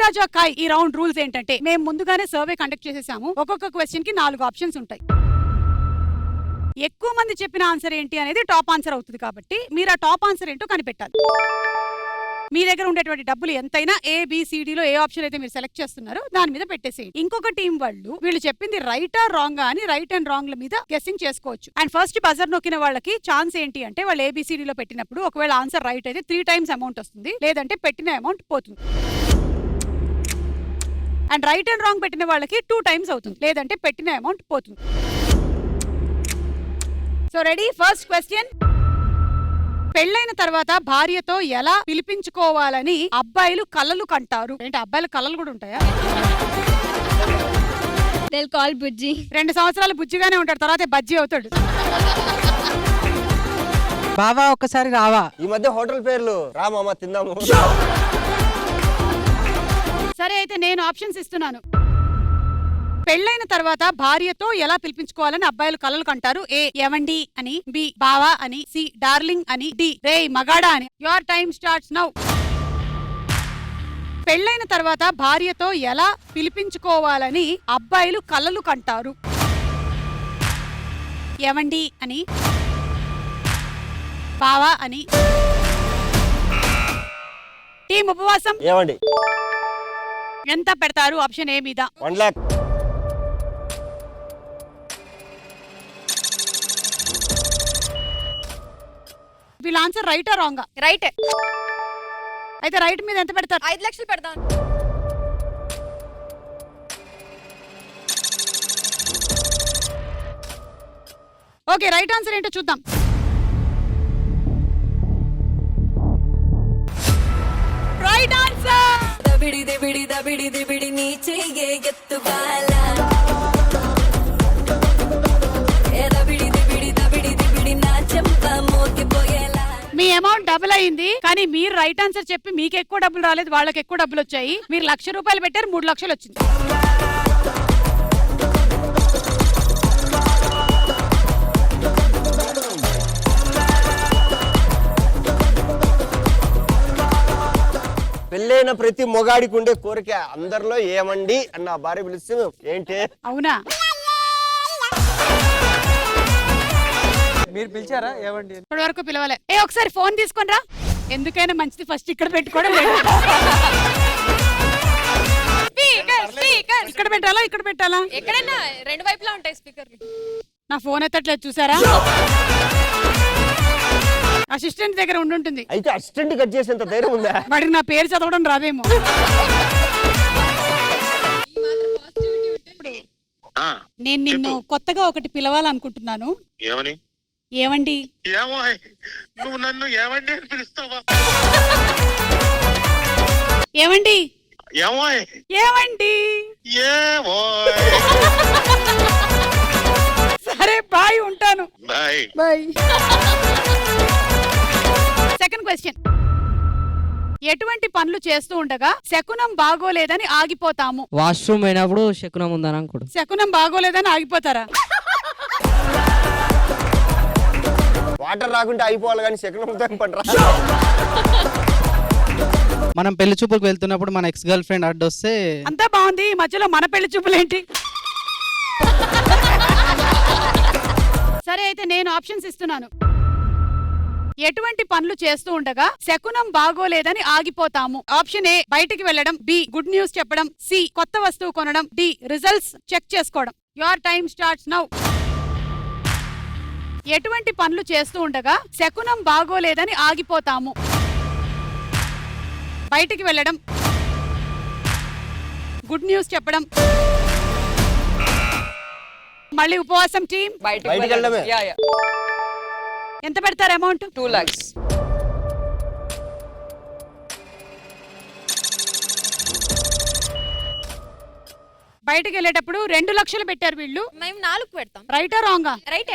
రాజా కాయ్ ఈ round rules ఏంటంటే మేము ముందుగానే సర్వే కండక్ట్ చేసేసాము. ఒక్కొక్క క్వశ్చన్ కి 4 ఆప్షన్స్ ఉంటాయి. ఎక్కువ మంది చెప్పిన ఆన్సర్ ఏంటి అనేది టాప్ ఆన్సర్ అవుతుంది. కాబట్టి మీరు ఆ టాప్ ఆన్సర్ ఏంటో కనిపెట్టాలి. మీ దగ్గర ఉండేటువంటి డబ్బులు ఎంతైనా ABCDలో ఏ ఆప్షన్ అయితే మీరు సెలెక్ట్ చేస్తున్నారో దాని మీద పెట్టేసేయండి. ఇంకొక టీం వాళ్ళు వీళ్ళు చెప్పింది రైటా రాంగ్ అని రైట్ అండ్ రాంగ్ మీద గెస్సింగ్ చేసుకోవచ్చు. అండ్ ఫస్ట్ బజర్ నొక్కిన వాళ్ళకి ఛాన్స్ ఏంటి అంటే వాళ్ళు ABCDలో పెట్టినప్పుడు ఒకవేళ ఆన్సర్ రైట్ అయితే 3 times అమౌంట్ వస్తుంది, లేదంటే పెట్టిన అమౌంట్ పోతుంది. అండ్ రైట్ అండ్ రాంగ్ పెట్టిన వాళ్ళకి 2 times అవుతుంది, లేదంటే పెట్టిన అమౌంట్ పోతుంది. So ready? First question. పెళ్ళైన తర్వాత భార్యతో ఎలా పిలిపించుకోవాలని అబ్బాయిలు కలలు కంటారు? ఏంటి అబ్బాయిల కలలు కూడా ఉంటాయా? They'll call బుజ్జి. 2 సంవత్సరాలు బుజ్జిగానే ఉంటాడు, తర్వాత బజ్జీ అవుతాడు. బావా ఒక్కసారి రావా. ఈ మధ్య హోటల్ పేర్లు రా మామ తిందాము. సరే అయితే నేను ఆప్షన్స్ ఇస్తున్నాను. పెళ్ళైన తర్వాత భార్యతో ఎలా పిలిపించుకోవాలని అబ్బాయిలు కలలు కంటారు. A ఎవండి అని, B బావా అని, C డార్లింగ్ అని, D రేయ్ మగాడా అని. Your time starts now. పెళ్ళైన తర్వాత భార్యతో ఎలా పిలిపించుకోవాలని అబ్బాయిలు కలలు కంటారు. ఎవండి అని, బావా అని. టీం ఉపవాసం ఏమండి ఎంత పెడతారు ఆప్షన్ A మీద? 1 lakh. వీళ్ళ ఆన్సర్ రైటా రాంగా? రైట్. అయితే రైట్ మీద ఎంత పెడతారు? 5 లక్షలు పెడతాం. ఓకే, రైట్ ఆన్సర్ ఏంటో చూద్దాం. Right answer. దబిడి దబిడి దబిడి దబిడి నీ చెయ్యే ఎత్తుగాలా. ఏ దబిడి దబిడి దబిడి దబిడి నా చెంప మోగిపోయేలా. మీ అమౌంట్ డబుల్ అయింది, కానీ మీరు రైట్ ఆన్సర్ చెప్పి మీకు ఎక్కువ డబ్బులు రాలేదు, వాళ్ళకి ఎక్కువ డబ్బులు వచ్చాయి. మీరు 1,00,000 రూపాయలు పెట్టారు, 3 లక్షలు వచ్చింది. పెళ్ళైన ప్రతి మొగాడికి ఉండే కోరిక అందరిలో ఏమండి అన్న భార్య పిలిస్తే ఏంటి? అవునా? మీరు పిలిచారా ఏమండి? ఇప్పటి వరకు పిలవలే. ఒకసారి ఫోన్ తీసుకొని రా. ఎందుకైనా మంచిది ఫస్ట్ ఇక్కడ పెట్టుకోవడం. ఇక్కడ పెట్టాలా ఇక్కడ పెట్టాలా? ఎక్కడైనా 2 వైపులా ఉంటాయి స్పీకర్లు. నా ఫోన్ ఎత్తట్లేదు చూసారా? అసిస్టెంట్ దగ్గర ఉండుంటుంది. అయితే అసిస్టెంట్ కట్ చేసేంత ధైర్యం ఉందా? వాడికి నా పేరు చదవడం రాదేమో. నేను నిన్ను కొత్తగా ఒకటి పిలవాలనుకుంటున్నాను. ఏమని? ఏమండి? ఏమో నువ్వు నన్ను ఏమండి అని పిలుస్తావా? ఏమండి? ఏమో ఏమండి? ఏమో. సరే బాయ్, ఉంటాను. Bye bye. Second question. ఎటువంటి పనులు చేస్తూ ఉండగా శకునం బాగోలేదని ఆగిపోతాము? వాష్రూమ్ అయినప్పుడు శకునం ఉందని అనుకోడు. శకునం బాగోలేదని ఆగిపోతారా? వాటర్ రాకుంటే అయిపోవాలి కానీ శకునం పడరా. మనం పెళ్లి చూపులకు వెళ్తున్నప్పుడు మన ఎక్స్ గర్ల్ ఫ్రెండ్ అడ్డొస్తే అంతా బాగుంది, ఈ మధ్యలో మన పెళ్లి చూపులేంటి? సరే అయితే నేను ఆప్షన్స్ ఇస్తున్నాను. ఎటువంటి పనులు చేస్తూ ఉండగా శకునం బాగోలేదని ఆగిపోతాము? ఆప్షన్ A బయటికి వెళ్ళడం, B గుడ్ న్యూస్ చెప్పడం, C కొత్త వస్తువు కొనడం, D రిజల్ట్స్ చెక్ చేసుకోవడం. Your time starts now. ఎటువంటి పనులు చేస్తూ ఉండగా శకునం బాగోలేదని ఆగిపోతాము? బయటికి వెళ్ళడం, గుడ్ న్యూస్ చెప్పడం. మళ్ళీ ఉపవాసం టీం బయటికి వెళ్ళడమే. ఎంత పెడతారు అమౌంట్? 2 lakhs. బయటికి వెళ్ళేటప్పుడు 2 లక్షలు పెట్టారు వీళ్ళు. మేము 4 పెడతాం. రైటా రాంగా? రైట్.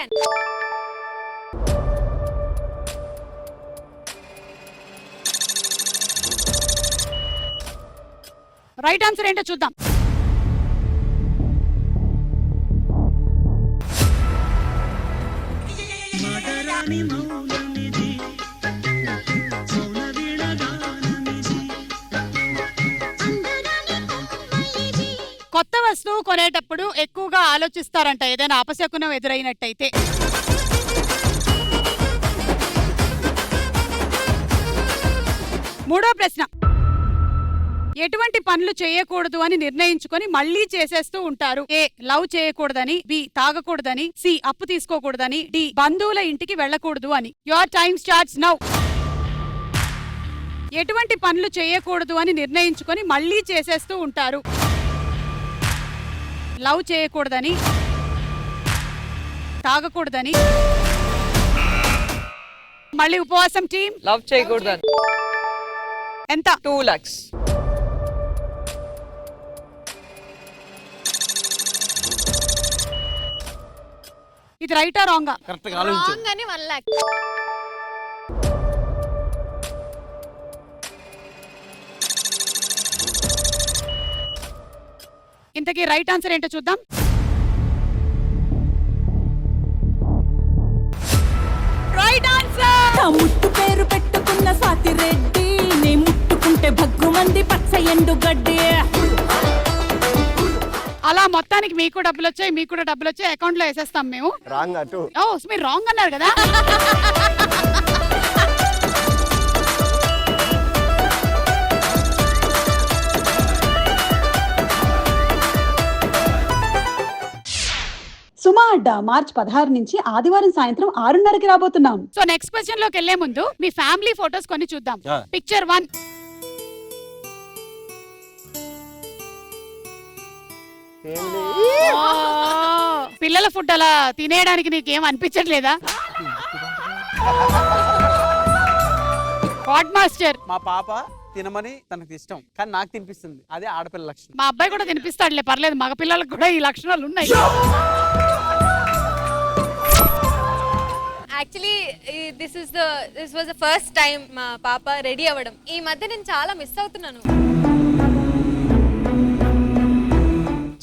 రైట్ ఆన్సర్ ఏంటో చూద్దాం. కొనేటప్పుడు ఎక్కువగా ఆలోచిస్తారంట ఏదైనా అపశకునం ఎదురైనట్టయితే. మూడో ప్రశ్న, ఎటువంటి పనులు చేయకూడదు అని నిర్ణయించుకొని మళ్ళీ చేసేస్తూ ఉంటారు? ఏ లవ్ చేయకూడదని, బి తాగకూడదని, సి అప్పు తీసుకోకూడదని, డి బంధువుల ఇంటికి వెళ్ళకూడదు అని. Your time starts now. ఎటువంటి పనులు చేయకూడదు అని నిర్ణయించుకొని మళ్ళీ చేసేస్తూ ఉంటారు? లవ్ చేయకూడదని, తాగకూడదని, మళ్ళీ ఉపవాసం టీం లవ్ చేయకూడదు. ఎంత? 2 lakhs. ఇది రైటా రాంగా? కరెక్ట్ గా ఆలోచించు. రాంగ్ అని 1 lakh. ఇంతకీ రైట్ ఆన్సర్ ఏంటో చూద్దాం. Right answer. ముట్టు పేరు పెట్టుకున్న సాతిరెడ్డి, నీ ముట్టుకుంటే భగ్గుమంది పచ్చ ఎండు గడ్డి. అలా మొత్తానికి మీకు డబ్బులు వచ్చాయి, మీకు కూడా డబ్బులు వచ్చాయి, అకౌంట్ లో వేసేస్తాం మేము. రాంగ్ అటు. ఓ మీరు రాంగ్ అన్నారు కదా. సుమా అడ్డా మార్చి 16 నుంచి ఆదివారం సాయంత్రం 6:30కి రాబోతున్నాం. సో నెక్స్ట్ క్వశ్చన్ లోకి వెళ్లే ముందు మీ ఫ్యామిలీ ఫోటోస్ కొన్ని చూద్దాం. ఆ. పిక్చర్ 1. పిల్లల ఫుడ్ అలా తినేయడానికి నీకేం అనిపించట్లేదా? What master? మా పాప తినమని తనకు ఇష్టం, కానీ నాకు తినిపిస్తుంది. అదే ఆడపిల్ల లక్షణం. మా అబ్బాయి కూడా తినిపిస్తాడులే, పర్లేదు. మగ పిల్లలకు కూడా ఈ లక్షణాలు ఉన్నాయి. Actually this was the first time మా పాప రెడీ అవ్వడం. ఈ మధ్య నేను చాలా మిస్ అవుతున్నాను.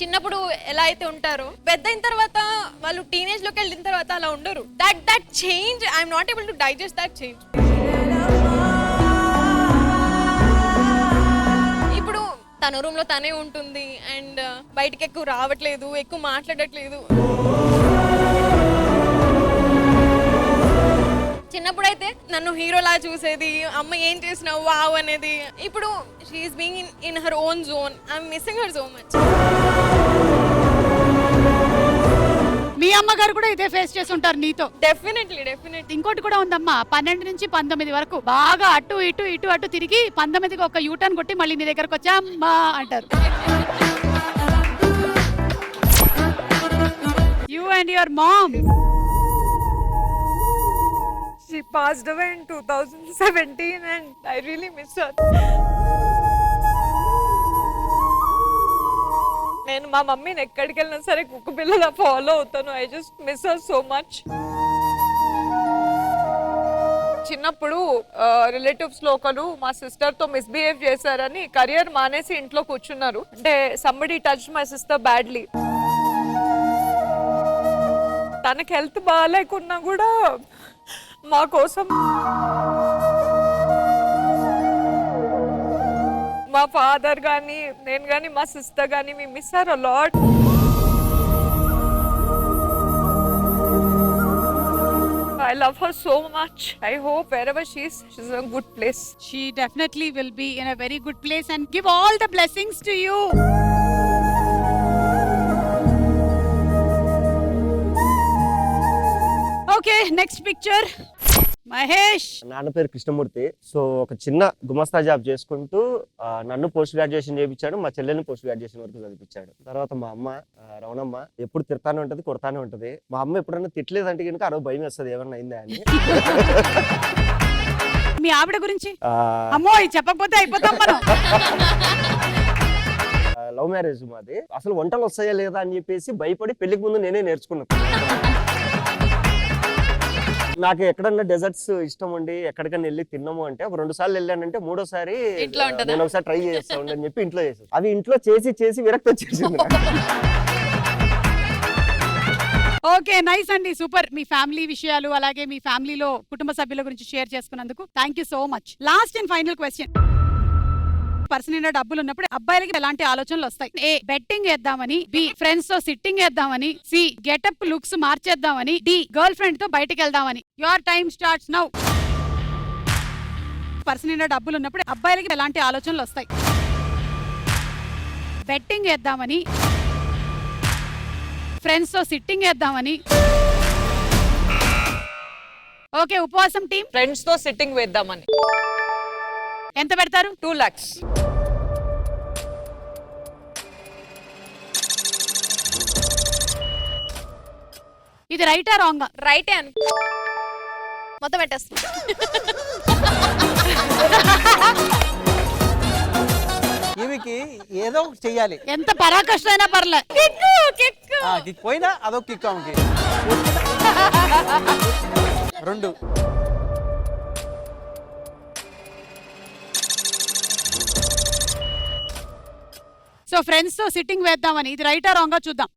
చిన్నప్పుడు ఎలా అయితే ఉంటారో, పెద్ద అయిన తర్వాత వాళ్ళు టీనేజ్ లోకి వెళ్ళిన తర్వాత అలా ఉండరు. That change I'm not able to digest that change. ఇప్పుడు తన రూమ్ లో తనే ఉంటుంది అండ్ బయటికి ఎక్కువ రావట్లేదు, ఎక్కువ మాట్లాడట్లేదు. చిన్నప్పుడైతే నన్ను హీరోలా చూసేది, అమ్మ ఏం చేసినావు వావ్ అనేది. ఇప్పుడు she's being in her own zone. I'm missing her so much. మీ అమ్మగారు కూడా ఇదే ఫేస్ చేసి ఉంటారు నీతో. డెఫినెట్లీ. ఇంకోటి కూడా ఉందమ్మా, 12 నుంచి 19 వరకు బాగా అటు ఇటు తిరిగి 19కి ఒక యూటర్న్ కొట్టి మళ్ళీ నీ దగ్గరకు వచ్చా అమ్మా అంటారు. You and your mom. She passed away in 2017 and I really miss her. నేను మా మమ్మీని ఎక్కడికి వెళ్ళినా సరే కుక్క పిల్లలా ఫాలో అవుతాను. I just miss her so much. చిన్నప్పుడు రిలేటివ్స్ లో ఒకరు మా సిస్టర్ తో మిస్బిహేవ్ చేశారని కెరియర్ మానేసి ఇంట్లో కూర్చున్నారు. అంటే somebody touch my sister badly. తనకి హెల్త్ బాగాలేకున్నా కూడా మా కోసం మా ఫాదర్ గానీ నేను గానీ మా సిస్టర్ గానీ we miss her a lot. I love her so much. I hope wherever she's in a good place. She definitely will be in a very good place and give all the blessings to you. Okay, next picture. Mahesh. నాన్న పేరు Krishnamurthy. So ఒక చిన్న గుమస్తా job చేసుకుంటూ నన్ను post graduation చేయించాడు, మా చెల్లెల్ని పోస్ట్ గ్రాడ్యుయేషన్ వరకు చదివించాడు. తర్వాత మా అమ్మ రవణమ్మ ఎప్పుడు తిడతానే ఉంటది, కొడతానే ఉంటది. మా అమ్మ ఎప్పుడన్నా తిట్టలేదంటే కనుక ఆ రోజు భయం వేస్తుంది ఏమన్నా అయిందా అని. మీ ఆవిడ గురించి అమ్మో చెప్పకపోతే అయిపోతాం మనం. లవ్ మ్యారేజ్ మాది. అసలు వంటలు వస్తాయా లేదా అని చెప్పేసి భయపడి పెళ్లికి ముందు నేనే నేర్చుకున్నాను. నాకు ఎక్కడన్నా డెజర్ట్స్ ఇష్టం ఉండి ఎక్కడికన్నా వెళ్ళి తిన్నాము అంటే ఒక 2 సార్లు వెళ్ళానంటే 3వ సారి నేను ఒకసారి ట్రై చేస్తా అని చెప్పి ఇంట్లో చేసాను. అవి ఇంట్లో చేసి విరక్తి వచ్చేసింది. ఓకే, నైస్ అండి, సూపర్. మీ ఫ్యామిలీ విషయాలు అలాగే మీ ఫ్యామిలీలో కుటుంబ సభ్యుల గురించి షేర్ చేసుకున్నందుకు thank you so much. Last and final question. Person నిండా డబ్బులు ఉన్నప్పుడు అబ్బాయిలకి ఎలాంటి ఆలోచనలు వస్తాయి? ఏ బెట్టింగ్ వేద్దామని, బి ఫ్రెండ్స్ తో సిట్టింగ్ వేద్దామని, సి గెటప్ లుక్స్ మార్చేద్దామని, డి గర్ల్ ఫ్రెండ్ తో బయటికి వెళ్దామని. Your time starts now. Person నిండా డబ్బులు ఉన్నప్పుడు అబ్బాయిలకి ఎలాంటి ఆలోచనలు వస్తాయి? బెట్టింగ్ వేద్దామని, ఫ్రెండ్స్ తో సిట్టింగ్ వేద్దామని. ఓకే, ఉపవాసం టీం ఫ్రెండ్స్ తో సిట్టింగ్ వేద్దామని. ఎంత పెడతారు? 2 lakhs. ఇది రైటా రాంగా? రైటే అను మొత్తం పెట్టేస్తా. ఈమెకి ఏదో ఒకటి చెయ్యాలి. ఎంత పరాకష్ట అయినా పర్లే. కిక్ పోయినా అదొక కిక్ ఆమెకి. 2. సో ఫ్రెండ్స్ తో సిట్టింగ్ వేద్దామని, ఇది రైటా రాంగా చూద్దాం.